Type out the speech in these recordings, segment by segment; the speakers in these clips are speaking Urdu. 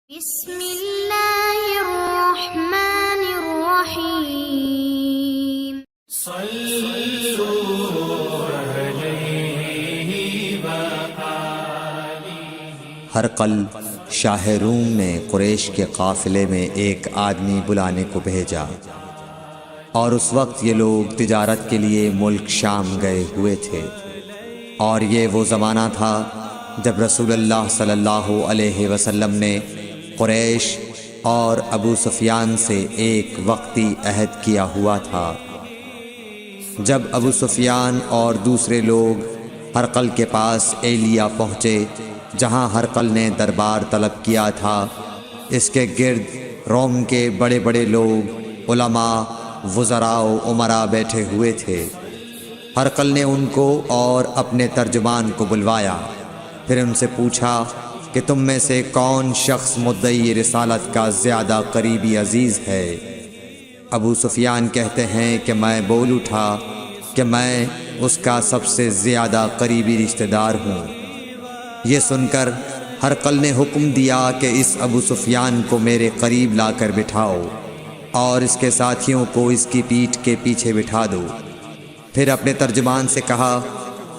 بسم اللہ الرحمن الرحیم صلوا علیہ ہرقل شاہ روم نے قریش کے قافلے میں ایک آدمی بلانے کو بھیجا، اور اس وقت یہ لوگ تجارت کے لیے ملک شام گئے ہوئے تھے، اور یہ وہ زمانہ تھا جب رسول اللہ صلی اللہ علیہ وسلم نے قریش اور ابو سفیان سے ایک وقتی عہد کیا ہوا تھا۔ جب ابو سفیان اور دوسرے لوگ ہرقل کے پاس ایلیا پہنچے جہاں ہرقل نے دربار طلب کیا تھا، اس کے گرد روم کے بڑے بڑے لوگ، علماء، وزراء و امراء بیٹھے ہوئے تھے۔ ہرقل نے ان کو اور اپنے ترجمان کو بلوایا، پھر ان سے پوچھا کہ تم میں سے کون شخص مدعی رسالت کا زیادہ قریبی عزیز ہے؟ ابو سفیان کہتے ہیں کہ میں بول اٹھا کہ میں اس کا سب سے زیادہ قریبی رشتہ دار ہوں۔ یہ سن کر ہرقل نے حکم دیا کہ اس ابو سفیان کو میرے قریب لا کر بٹھاؤ اور اس کے ساتھیوں کو اس کی پیٹھ کے پیچھے بٹھا دو۔ پھر اپنے ترجمان سے کہا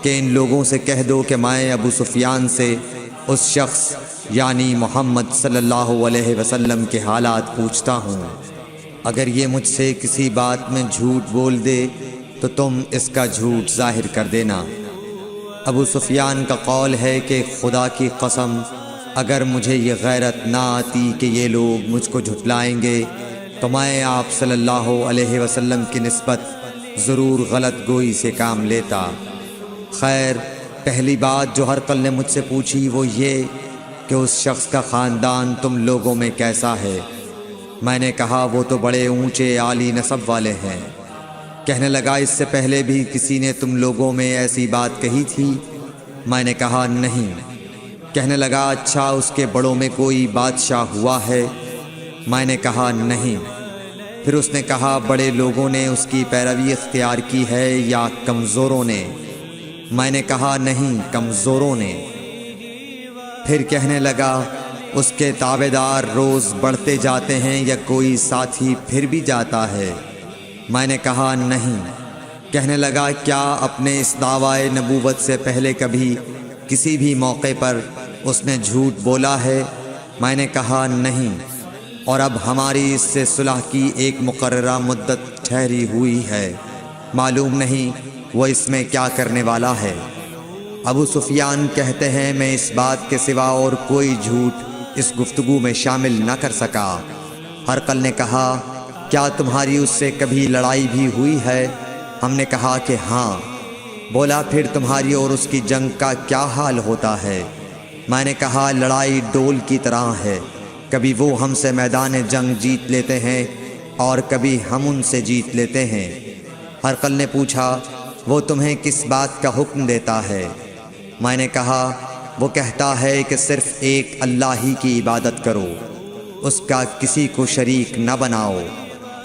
کہ ان لوگوں سے کہہ دو کہ میں ابو سفیان سے اس شخص یعنی محمد صلی اللہ علیہ وسلم کے حالات پوچھتا ہوں، اگر یہ مجھ سے کسی بات میں جھوٹ بول دے تو تم اس کا جھوٹ ظاہر کر دینا۔ ابو سفیان کا قول ہے کہ خدا کی قسم اگر مجھے یہ غیرت نہ آتی کہ یہ لوگ مجھ کو جھٹلائیں گے تو میں آپ صلی اللہ علیہ وسلم کی نسبت ضرور غلط گوئی سے کام لیتا۔ خیر، پہلی بات جو ہرقل نے مجھ سے پوچھی وہ یہ کہ اس شخص کا خاندان تم لوگوں میں کیسا ہے؟ میں نے کہا وہ تو بڑے اونچے عالی نسب والے ہیں۔ کہنے لگا اس سے پہلے بھی کسی نے تم لوگوں میں ایسی بات کہی تھی؟ میں نے کہا نہیں۔ کہنے لگا اچھا اس کے بڑوں میں کوئی بادشاہ ہوا ہے؟ میں نے کہا نہیں۔ پھر اس نے کہا بڑے لوگوں نے اس کی پیروی اختیار کی ہے یا کمزوروں نے؟ میں نے کہا نہیں، کمزوروں نے۔ پھر کہنے لگا اس کے تابعدار روز بڑھتے جاتے ہیں یا کوئی ساتھی پھر بھی جاتا ہے؟ میں نے کہا نہیں۔ کہنے لگا کیا اپنے اس دعوی نبوت سے پہلے کبھی کسی بھی موقع پر اس نے جھوٹ بولا ہے؟ میں نے کہا نہیں، اور اب ہماری اس سے صلح کی ایک مقررہ مدت ٹھہری ہوئی ہے، معلوم نہیں وہ اس میں کیا کرنے والا ہے۔ ابو سفیان کہتے ہیں میں اس بات کے سوا اور کوئی جھوٹ اس گفتگو میں شامل نہ کر سکا۔ ہرقل نے کہا کیا تمہاری اس سے کبھی لڑائی بھی ہوئی ہے؟ ہم نے کہا کہ ہاں۔ بولا پھر تمہاری اور اس کی جنگ کا کیا حال ہوتا ہے؟ میں نے کہا لڑائی ڈول کی طرح ہے، کبھی وہ ہم سے میدان جنگ جیت لیتے ہیں اور کبھی ہم ان سے جیت لیتے ہیں۔ ہرقل نے پوچھا وہ تمہیں کس بات کا حکم دیتا ہے؟ میں نے کہا وہ کہتا ہے کہ صرف ایک اللہ ہی کی عبادت کرو، اس کا کسی کو شریک نہ بناؤ،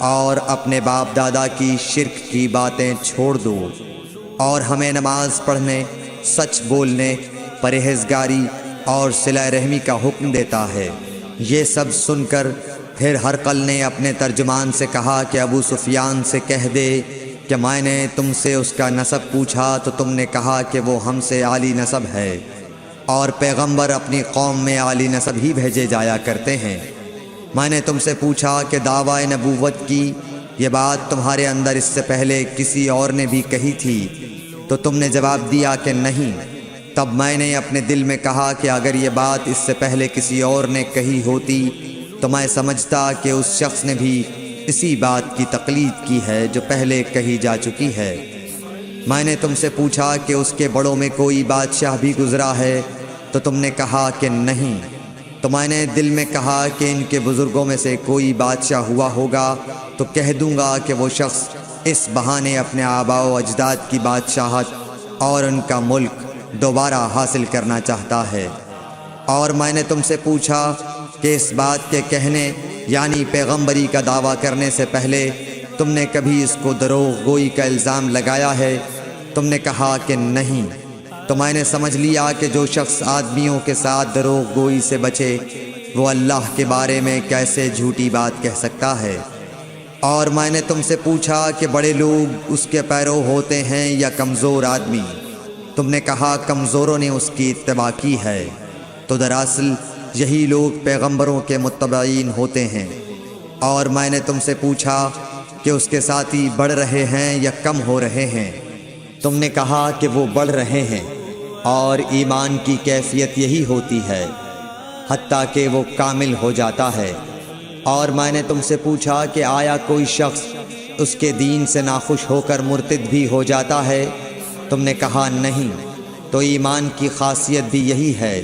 اور اپنے باپ دادا کی شرک کی باتیں چھوڑ دو، اور ہمیں نماز پڑھنے، سچ بولنے، پرہیزگاری اور صلہ رحمی کا حکم دیتا ہے۔ یہ سب سن کر پھر ہرقل نے اپنے ترجمان سے کہا کہ ابو سفیان سے کہہ دے کہ میں نے تم سے اس کا نسب پوچھا تو تم نے کہا کہ وہ ہم سے عالی نسب ہے، اور پیغمبر اپنی قوم میں عالی نسب ہی بھیجے جایا کرتے ہیں۔ میں نے تم سے پوچھا کہ دعوی نبوت کی یہ بات تمہارے اندر اس سے پہلے کسی اور نے بھی کہی تھی؟ تو تم نے جواب دیا کہ نہیں۔ تب میں نے اپنے دل میں کہا کہ اگر یہ بات اس سے پہلے کسی اور نے کہی ہوتی تو میں سمجھتا کہ اس شخص نے بھی اسی بات کی تقلید کی ہے جو پہلے کہی جا چکی ہے۔ میں نے تم سے پوچھا کہ اس کے بڑوں میں کوئی بادشاہ بھی گزرا ہے؟ تو تم نے کہا کہ نہیں۔ تو میں نے دل میں کہا کہ ان کے بزرگوں میں سے کوئی بادشاہ ہوا ہوگا تو کہہ دوں گا کہ وہ شخص اس بہانے اپنے آباء و اجداد کی بادشاہت اور ان کا ملک دوبارہ حاصل کرنا چاہتا ہے۔ اور میں نے تم سے پوچھا کہ اس بات کے کہنے یعنی پیغمبری کا دعویٰ کرنے سے پہلے تم نے کبھی اس کو دروغ گوئی کا الزام لگایا ہے؟ تم نے کہا کہ نہیں۔ تو میں نے سمجھ لیا کہ جو شخص آدمیوں کے ساتھ دروغ گوئی سے بچے وہ اللہ کے بارے میں کیسے جھوٹی بات کہہ سکتا ہے؟ اور میں نے تم سے پوچھا کہ بڑے لوگ اس کے پیرو ہوتے ہیں یا کمزور آدمی؟ تم نے کہا کمزوروں نے اس کی اتباع کی ہے۔ تو دراصل یہی لوگ پیغمبروں کے متبعین ہوتے ہیں۔ اور میں نے تم سے پوچھا کہ اس کے ساتھی بڑھ رہے ہیں یا کم ہو رہے ہیں؟ تم نے کہا کہ وہ بڑھ رہے ہیں، اور ایمان کی کیفیت یہی ہوتی ہے حتیٰ کہ وہ کامل ہو جاتا ہے۔ اور میں نے تم سے پوچھا کہ آیا کوئی شخص اس کے دین سے ناخوش ہو کر مرتد بھی ہو جاتا ہے؟ تم نے کہا نہیں۔ تو ایمان کی خاصیت بھی یہی ہے،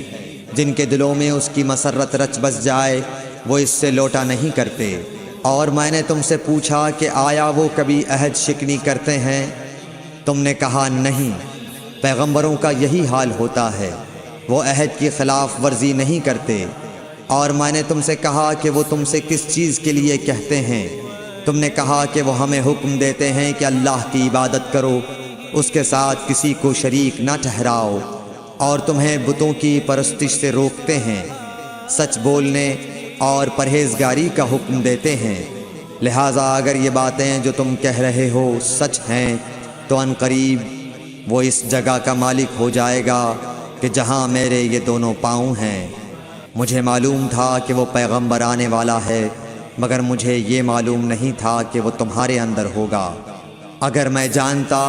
جن کے دلوں میں اس کی مسرت رچ بس جائے وہ اس سے لوٹا نہیں کرتے۔ اور میں نے تم سے پوچھا کہ آیا وہ کبھی عہد شکنی کرتے ہیں؟ تم نے کہا نہیں۔ پیغمبروں کا یہی حال ہوتا ہے، وہ عہد کی خلاف ورزی نہیں کرتے۔ اور میں نے تم سے کہا کہ وہ تم سے کس چیز کے لیے کہتے ہیں؟ تم نے کہا کہ وہ ہمیں حکم دیتے ہیں کہ اللہ کی عبادت کرو، اس کے ساتھ کسی کو شریک نہ ٹھہراؤ، اور تمہیں بتوں کی پرستش سے روکتے ہیں، سچ بولنے اور پرہیزگاری کا حکم دیتے ہیں۔ لہٰذا اگر یہ باتیں جو تم کہہ رہے ہو سچ ہیں تو ان قریب وہ اس جگہ کا مالک ہو جائے گا کہ جہاں میرے یہ دونوں پاؤں ہیں۔ مجھے معلوم تھا کہ وہ پیغمبر آنے والا ہے، مگر مجھے یہ معلوم نہیں تھا کہ وہ تمہارے اندر ہوگا۔ اگر میں جانتا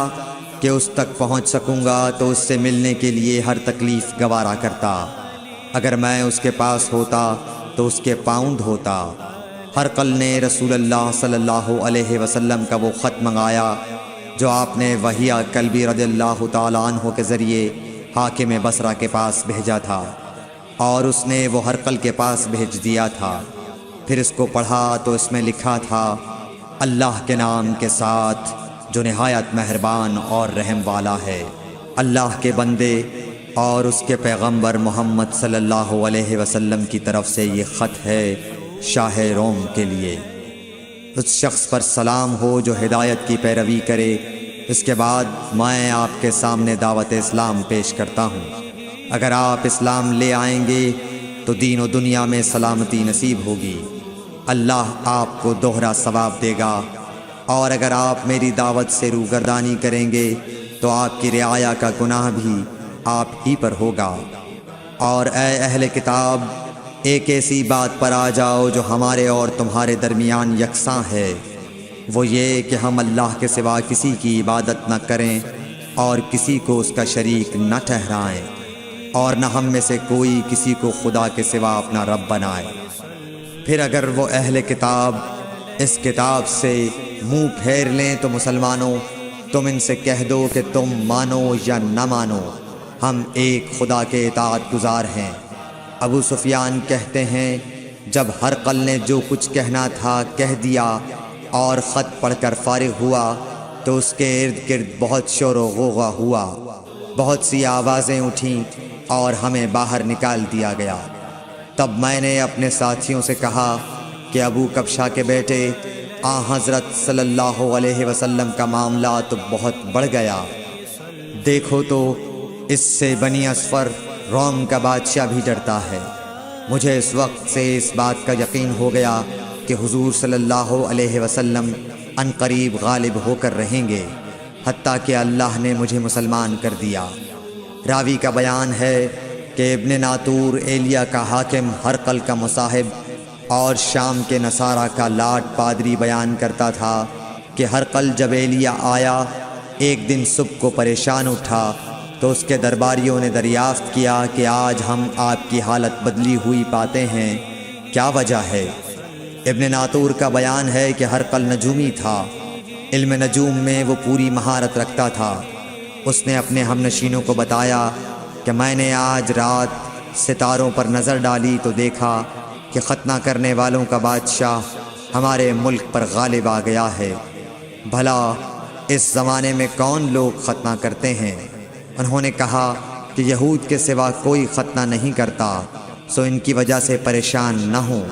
کہ اس تک پہنچ سکوں گا تو اس سے ملنے کے لیے ہر تکلیف گوارا کرتا۔ اگر میں اس کے پاس ہوتا تو اس کے پاؤں دھوتا۔ ہرقل نے رسول اللہ صلی اللہ علیہ وسلم کا وہ خط منگایا جو آپ نے وحیہ کلبی رضی اللہ تعالیٰ عنہ کے ذریعے حاکم بصرہ کے پاس بھیجا تھا، اور اس نے وہ ہرقل کے پاس بھیج دیا تھا۔ پھر اس کو پڑھا تو اس میں لکھا تھا، اللہ کے نام کے ساتھ جو نہایت مہربان اور رحم والا ہے۔ اللہ کے بندے اور اس کے پیغمبر محمد صلی اللہ علیہ وسلم کی طرف سے یہ خط ہے شاہ روم کے لیے۔ اس شخص پر سلام ہو جو ہدایت کی پیروی کرے۔ اس کے بعد میں آپ کے سامنے دعوت اسلام پیش کرتا ہوں۔ اگر آپ اسلام لے آئیں گے تو دین و دنیا میں سلامتی نصیب ہوگی، اللہ آپ کو دوہرا ثواب دے گا۔ اور اگر آپ میری دعوت سے روگردانی کریں گے تو آپ کی رعایا کا گناہ بھی آپ ہی پر ہوگا۔ اور اے اہل کتاب، ایک ایسی بات پر آ جاؤ جو ہمارے اور تمہارے درمیان یکساں ہے، وہ یہ کہ ہم اللہ کے سوا کسی کی عبادت نہ کریں اور کسی کو اس کا شریک نہ ٹھہرائیں، اور نہ ہم میں سے کوئی کسی کو خدا کے سوا اپنا رب بنائے۔ پھر اگر وہ اہل کتاب اس کتاب سے منہ پھیر لیں تو مسلمانوں، تم ان سے کہہ دو کہ تم مانو یا نہ مانو، ہم ایک خدا کے اطاعت گزار ہیں۔ ابو سفیان کہتے ہیں، جب ہرقل نے جو کچھ کہنا تھا کہہ دیا اور خط پڑھ کر فارغ ہوا تو اس کے ارد گرد بہت شور و غوغا ہوا، بہت سی آوازیں اٹھیں اور ہمیں باہر نکال دیا گیا۔ تب میں نے اپنے ساتھیوں سے کہا کہ ابو کبشہ کے بیٹے حضرت صلی اللہ علیہ وسلم کا معاملہ تو بہت بڑھ گیا۔ دیکھو تو اس سے بنی اصفر روم کا بادشاہ بھی ڈرتا ہے۔ مجھے اس وقت سے اس بات کا یقین ہو گیا کہ حضور صلی اللہ علیہ وسلم ان قریب غالب ہو کر رہیں گے، حتیٰ کہ اللہ نے مجھے مسلمان کر دیا۔ راوی کا بیان ہے کہ ابن ناطور ایلیا کا حاکم ہرقل کا مصاحب اور شام کے نصارہ کا لاٹ پادری بیان کرتا تھا کہ ہرقل جب ایلیا آیا ایک دن صبح کو پریشان اٹھا تو اس کے درباریوں نے دریافت کیا کہ آج ہم آپ کی حالت بدلی ہوئی پاتے ہیں، کیا وجہ ہے؟ ابن ناطور کا بیان ہے کہ ہرقل نجومی تھا، علم نجوم میں وہ پوری مہارت رکھتا تھا۔ اس نے اپنے ہم نشینوں کو بتایا کہ میں نے آج رات ستاروں پر نظر ڈالی تو دیکھا کہ ختنہ کرنے والوں کا بادشاہ ہمارے ملک پر غالب آ گیا ہے۔ بھلا اس زمانے میں کون لوگ ختنہ کرتے ہیں؟ انہوں نے کہا کہ یہود کے سوا کوئی ختنہ نہیں کرتا، سو ان کی وجہ سے پریشان نہ ہوں۔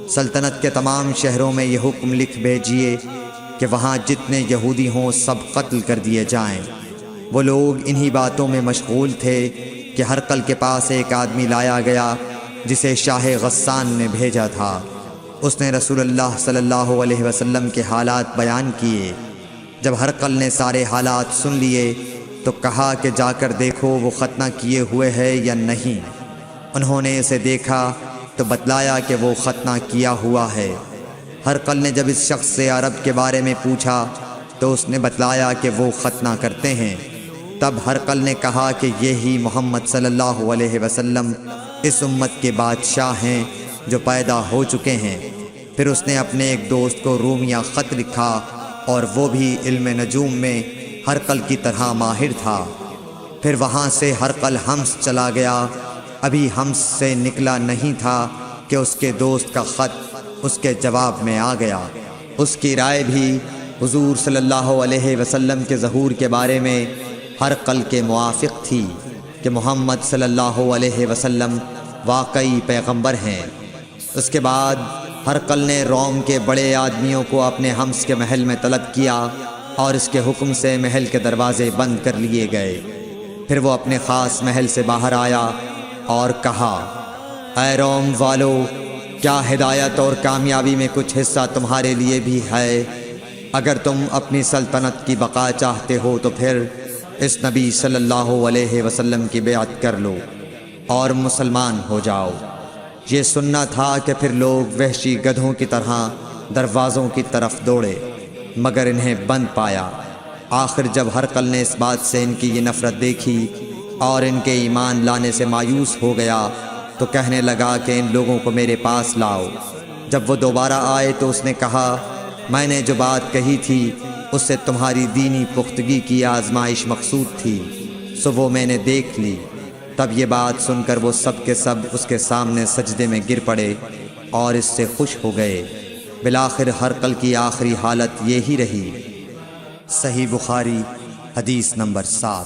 سلطنت کے تمام شہروں میں یہ حکم لکھ بھیجیے کہ وہاں جتنے یہودی ہوں سب قتل کر دیے جائیں۔ وہ لوگ انہی باتوں میں مشغول تھے کہ ہرقل کے پاس ایک آدمی لایا گیا جسے شاہ غسان نے بھیجا تھا۔ اس نے رسول اللہ صلی اللہ علیہ وسلم کے حالات بیان کیے۔ جب ہرقل نے سارے حالات سن لیے تو کہا کہ جا کر دیکھو وہ ختنہ کیے ہوئے ہے یا نہیں۔ انہوں نے اسے دیکھا تو بتلایا کہ وہ ختنہ کیا ہوا ہے۔ ہرقل نے جب اس شخص سے عرب کے بارے میں پوچھا تو اس نے بتلایا کہ وہ ختنہ کرتے ہیں۔ تب ہرقل نے کہا کہ یہی محمد صلی اللہ علیہ وسلم اس امت کے بادشاہ ہیں جو پیدا ہو چکے ہیں۔ پھر اس نے اپنے ایک دوست کو رومیہ خط لکھا اور وہ بھی علم نجوم میں ہرقل کی طرح ماہر تھا۔ پھر وہاں سے ہرقل حمص چلا گیا۔ ابھی حمص سے نکلا نہیں تھا کہ اس کے دوست کا خط اس کے جواب میں آ گیا۔ اس کی رائے بھی حضور صلی اللہ علیہ وسلم کے ظہور کے بارے میں ہرقل کے موافق تھی کہ محمد صلی اللہ علیہ وسلم واقعی پیغمبر ہیں۔ اس کے بعد ہرقل نے روم کے بڑے آدمیوں کو اپنے حمص کے محل میں طلب کیا اور اس کے حکم سے محل کے دروازے بند کر لیے گئے۔ پھر وہ اپنے خاص محل سے باہر آیا اور کہا، اے روم والو، کیا ہدایت اور کامیابی میں کچھ حصہ تمہارے لیے بھی ہے؟ اگر تم اپنی سلطنت کی بقا چاہتے ہو تو پھر اس نبی صلی اللہ علیہ وسلم کی بیعت کر لو اور مسلمان ہو جاؤ۔ یہ سننا تھا کہ پھر لوگ وحشی گدھوں کی طرح دروازوں کی طرف دوڑے مگر انہیں بند پایا۔ آخر جب ہرقل نے اس بات سے ان کی یہ نفرت دیکھی اور ان کے ایمان لانے سے مایوس ہو گیا تو کہنے لگا کہ ان لوگوں کو میرے پاس لاؤ۔ جب وہ دوبارہ آئے تو اس نے کہا، میں نے جو بات کہی تھی اس سے تمہاری دینی پختگی کی آزمائش مقصود تھی، سو وہ میں نے دیکھ لی۔ تب یہ بات سن کر وہ سب کے سب اس کے سامنے سجدے میں گر پڑے اور اس سے خوش ہو گئے۔ بالآخر ہرقل کی آخری حالت یہی رہی۔ صحیح بخاری حدیث نمبر 7۔